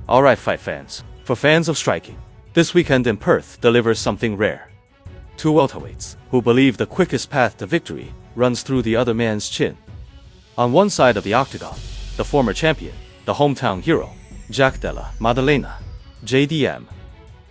Alright fight fans, for fans of striking, this weekend in Perth delivers something rare. Two welterweights, who believe the quickest path to victory runs through the other man's chin. On one side of the octagon, the former champion, the hometown hero, Della Maddalena, JDM.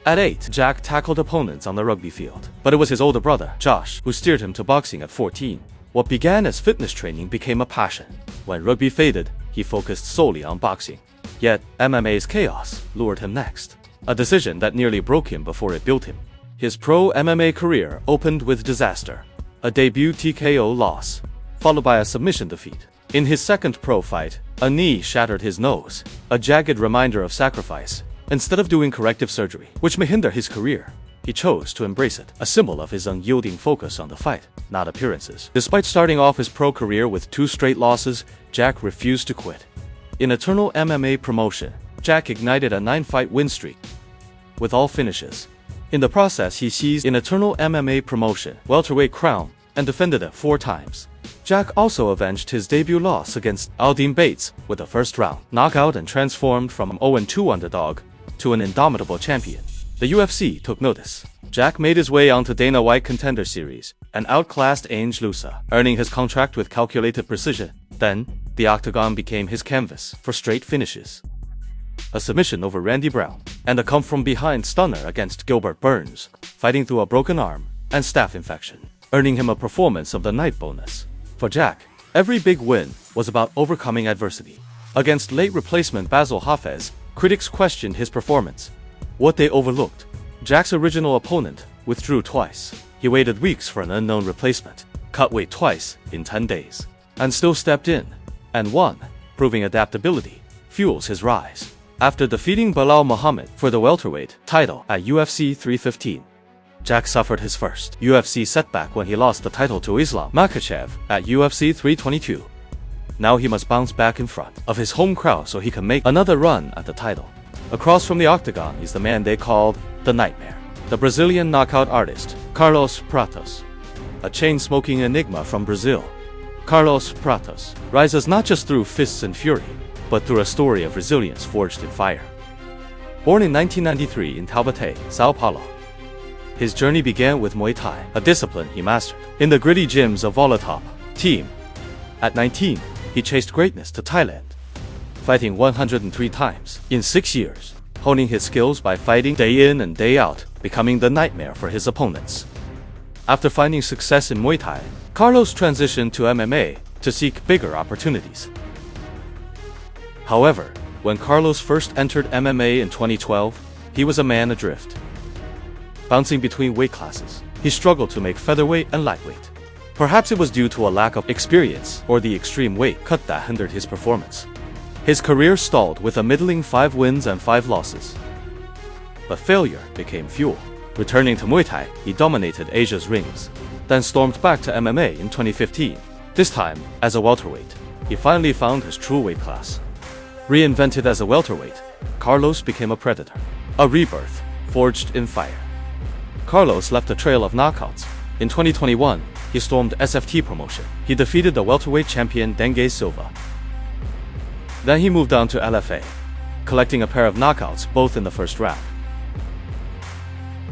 At 8, Jack tackled opponents on the rugby field, but it was his older brother, Josh, who steered him to boxing at 14. What began as fitness training became a passion. When rugby faded, he focused solely on boxing. Yet, MMA's chaos lured him next, a decision that nearly broke him before it built him. His pro MMA career opened with disaster, a debut TKO loss, followed by a submission defeat. In his second pro fight, a knee shattered his nose, a jagged reminder of sacrifice. Instead of doing corrective surgery, which may hinder his career, he chose to embrace it, a symbol of his unyielding focus on the fight, not appearances. Despite starting off his pro career with 2 straight losses, Jack refused to quit. In Eternal MMA promotion, Jack ignited a 9-fight win streak, with all finishes. In the process, he seized in Eternal MMA promotion welterweight crown and defended it 4 times. Jack also avenged his debut loss against Aldine Bates with a first-round knockout and transformed from an 0-2 underdog to an indomitable champion. The UFC took notice. Jack made his way onto Dana White Contender Series and outclassed Ange Lusa, earning his contract with calculated precision. Then, the octagon became his canvas for straight finishes. A submission over Randy Brown, and a come-from-behind stunner against Gilbert Burns, fighting through a broken arm and staph infection, earning him a Performance of the Night bonus. For Jack, every big win was about overcoming adversity. Against late replacement Basil Hafez, critics questioned his performance. What they overlooked: Jack's original opponent withdrew twice. He waited weeks for an unknown replacement, cut weight twice in 10 days, and still stepped in and won, proving adaptability fuels his rise. After defeating Bilal Muhammad for the welterweight title at UFC 315, Jack suffered his first UFC setback when he lost the title to Islam Makhachev at UFC 322. Now he must bounce back in front of his home crowd so he can make another run at the title. Across from the octagon is the man they called the Nightmare, the Brazilian knockout artist, Carlos Prates. A chain-smoking enigma from Brazil, Carlos Prates rises not just through fists and fury, but through a story of resilience forged in fire. Born in 1993 in Taubaté, Sao Paulo, his journey began with Muay Thai, a discipline he mastered in the gritty gyms of Volatop team. At 19, he chased greatness to Thailand, fighting 103 times in 6 years, honing his skills by fighting day in and day out, becoming the nightmare for his opponents. After finding success in Muay Thai, Carlos transitioned to MMA to seek bigger opportunities. However, when Carlos first entered MMA in 2012, he was a man adrift. Bouncing between weight classes, he struggled to make featherweight and lightweight. Perhaps it was due to a lack of experience or the extreme weight cut that hindered his performance. His career stalled with a middling 5 wins and 5 losses. But failure became fuel. Returning to Muay Thai, he dominated Asia's rings, then stormed back to MMA in 2015. This time, as a welterweight, he finally found his true weight class. Reinvented as a welterweight, Carlos became a predator, a rebirth forged in fire. Carlos left a trail of knockouts. In 2021, he stormed SFT promotion. He defeated the welterweight champion Dengue Silva. Then he moved on to LFA, collecting a pair of knockouts both in the first round.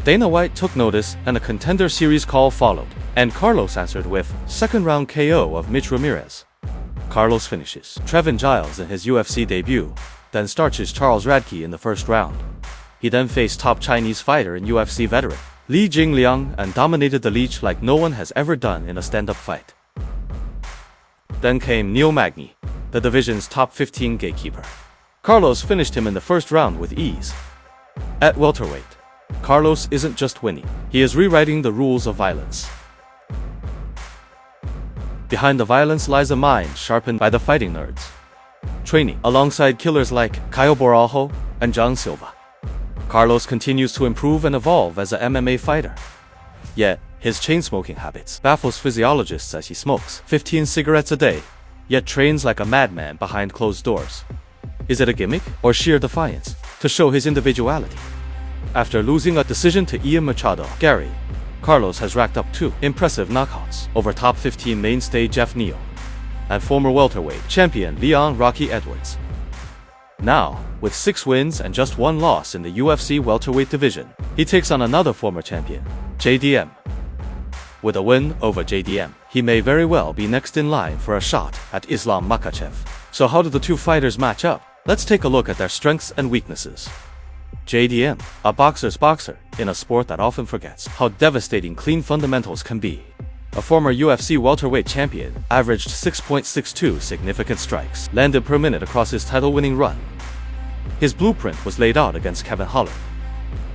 Dana White took notice and a Contender Series call followed, and Carlos answered with second-round KO of Mitch Ramirez. Carlos finishes Trevin Giles in his UFC debut, then starches Charles Radke in the first round. He then faced top Chinese fighter and UFC veteran Li Jingliang and dominated the Leech like no one has ever done in a stand-up fight. Then came Neil Magny, the division's top 15 gatekeeper. Carlos finished him in the first round with ease. At welterweight, Carlos isn't just winning, he is rewriting the rules of violence. Behind the violence lies a mind sharpened by the fighting nerds, training alongside killers like Caio Borralho and John Silva. Carlos continues to improve and evolve as a MMA fighter. Yet, his chain-smoking habits baffles physiologists as he smokes 15 cigarettes a day, yet trains like a madman behind closed doors. Is it a gimmick or sheer defiance to show his individuality? After losing a decision to Ian Machado, Gary, Carlos has racked up 2 impressive knockouts over top 15 mainstay Jeff Neal and former welterweight champion Leon Rocky Edwards. Now, with 6 wins and just 1 loss in the UFC welterweight division, he takes on another former champion, JDM. With a win over JDM, he may very well be next in line for a shot at Islam Makhachev. So how do the two fighters match up? Let's take a look at their strengths and weaknesses. JDM, a boxer's boxer, in a sport that often forgets how devastating clean fundamentals can be. A former UFC welterweight champion, averaged 6.62 significant strikes landed per minute across his title-winning run. His blueprint was laid out against Kevin Holland.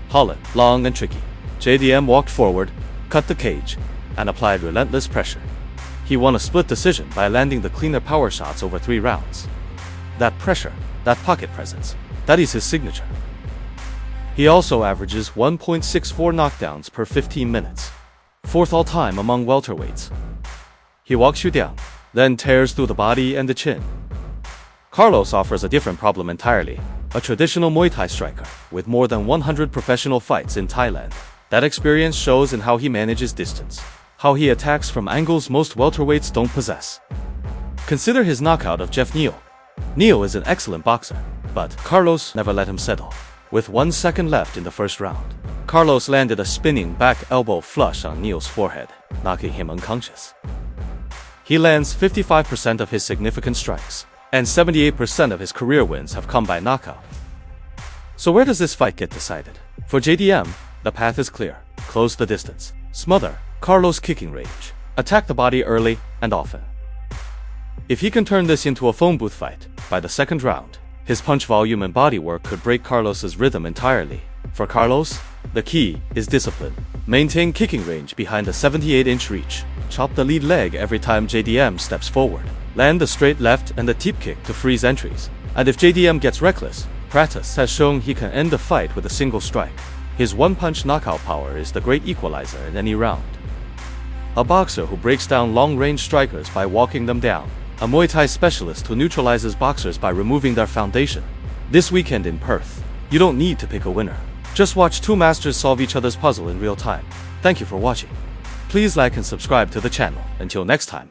Holland, long and tricky. JDM walked forward, cut the cage, and applied relentless pressure. He won a split decision by landing the cleaner power shots over 3 rounds. That pressure, that pocket presence, that is his signature. He also averages 1.64 knockdowns per 15 minutes, 4th all-time among welterweights. He walks you down, then tears through the body and the chin. Carlos offers a different problem entirely, a traditional Muay Thai striker with more than 100 professional fights in Thailand. That experience shows in how he manages distance, how he attacks from angles most welterweights don't possess. Consider his knockout of Jeff Neal. Neal is an excellent boxer, but Carlos never let him settle. With 1 second left in the first round, Carlos landed a spinning back elbow flush on Neal's forehead, knocking him unconscious. He lands 55% of his significant strikes, and 78% of his career wins have come by knockout. So where does this fight get decided? For JDM, the path is clear. Close the distance, smother Carlos' kicking range, attack the body early and often. If he can turn this into a phone booth fight, by the second round, his punch volume and body work could break Carlos's rhythm entirely. For Carlos, the key is discipline. Maintain kicking range behind the 78-inch reach. Chop the lead leg every time JDM steps forward. Land the straight left and the teep kick to freeze entries. And if JDM gets reckless, Prates has shown he can end the fight with a single strike. His one-punch knockout power is the great equalizer in any round. A boxer who breaks down long-range strikers by walking them down. A Muay Thai specialist who neutralizes boxers by removing their foundation. This weekend in Perth, you don't need to pick a winner. Just watch two masters solve each other's puzzle in real time. Thank you for watching. Please like and subscribe to the channel. Until next time.